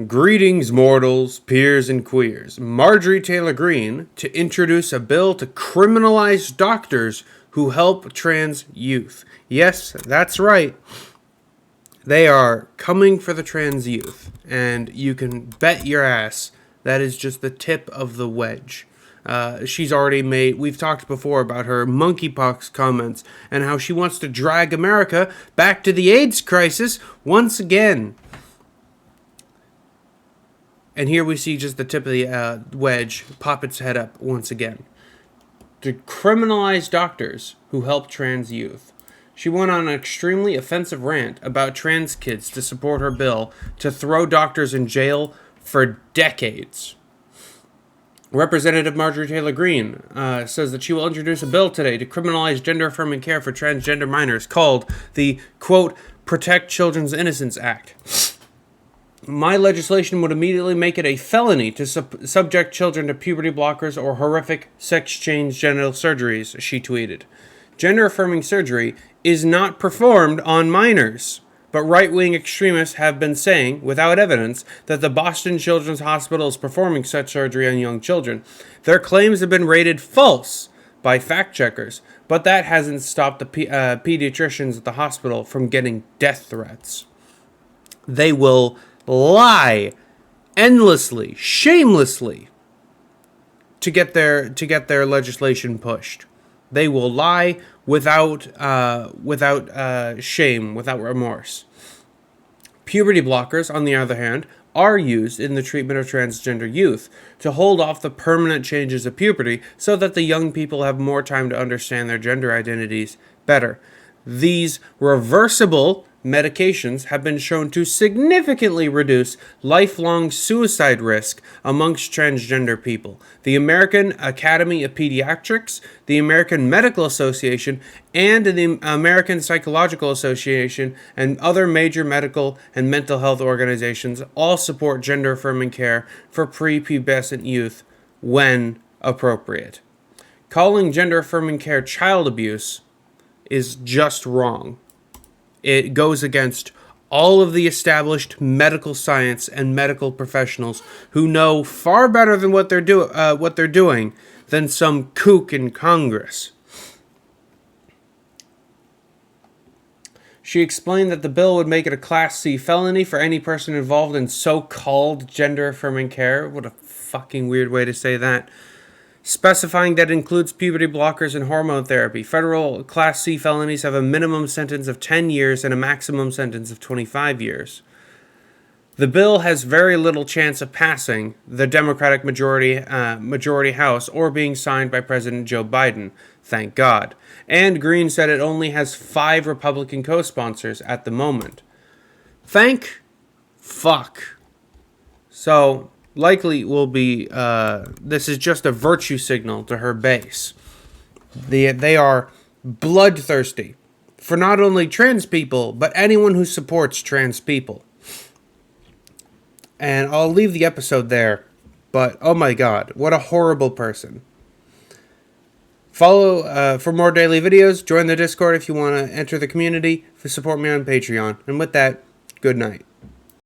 Greetings, mortals, peers, and queers. Marjorie Taylor Greene to introduce a bill to criminalize doctors who help trans youth. Yes, that's right. They are coming for the trans youth, and you can bet your ass that is just the tip of the wedge. We've talked before about her monkeypox comments and how she wants to drag America back to the AIDS crisis once again. And here we see just the tip of the wedge pop its head up once again. To criminalize doctors who help trans youth. She went on an extremely offensive rant about trans kids to support her bill to throw doctors in jail for decades. Representative Marjorie Taylor Greene says that she will introduce a bill today to criminalize gender-affirming care for transgender minors called the, quote, Protect Children's Innocence Act. My legislation would immediately make it a felony to subject children to puberty blockers or horrific sex-change genital surgeries, she tweeted. Gender-affirming surgery is not performed on minors, but right-wing extremists have been saying, without evidence, that the Boston Children's Hospital is performing such surgery on young children. Their claims have been rated false by fact-checkers, but that hasn't stopped the pediatricians at the hospital from getting death threats. They will lie endlessly, shamelessly, to get their legislation pushed. They will lie without shame, without remorse. Puberty blockers, on the other hand, are used in the treatment of transgender youth to hold off the permanent changes of puberty so that the young people have more time to understand their gender identities better. These reversible medications have been shown to significantly reduce lifelong suicide risk amongst transgender people. The American Academy of Pediatrics, the American Medical Association, and the American Psychological Association and other major medical and mental health organizations all support gender-affirming care for prepubescent youth when appropriate. Calling gender-affirming care child abuse is just wrong. It goes against all of the established medical science and medical professionals who know far better than what they're doing than some kook in Congress. She explained that the bill would make it a Class C felony for any person involved in so-called gender-affirming care. What a fucking weird way to say that. Specifying that it includes puberty blockers and hormone therapy. Federal Class C felonies have a minimum sentence of 10 years and a maximum sentence of 25 years. The bill has very little chance of passing the Democratic majority House or being signed by President Joe Biden, thank God. And Greene said it only has 5 Republican co-sponsors at the moment. Thank fuck. So likely will be, this is just a virtue signal to her base. They are bloodthirsty for not only trans people, but anyone who supports trans people. And I'll leave the episode there, but oh my god, what a horrible person. Follow for more daily videos, join the Discord if you want to enter the community, support me on Patreon. And with that, good night.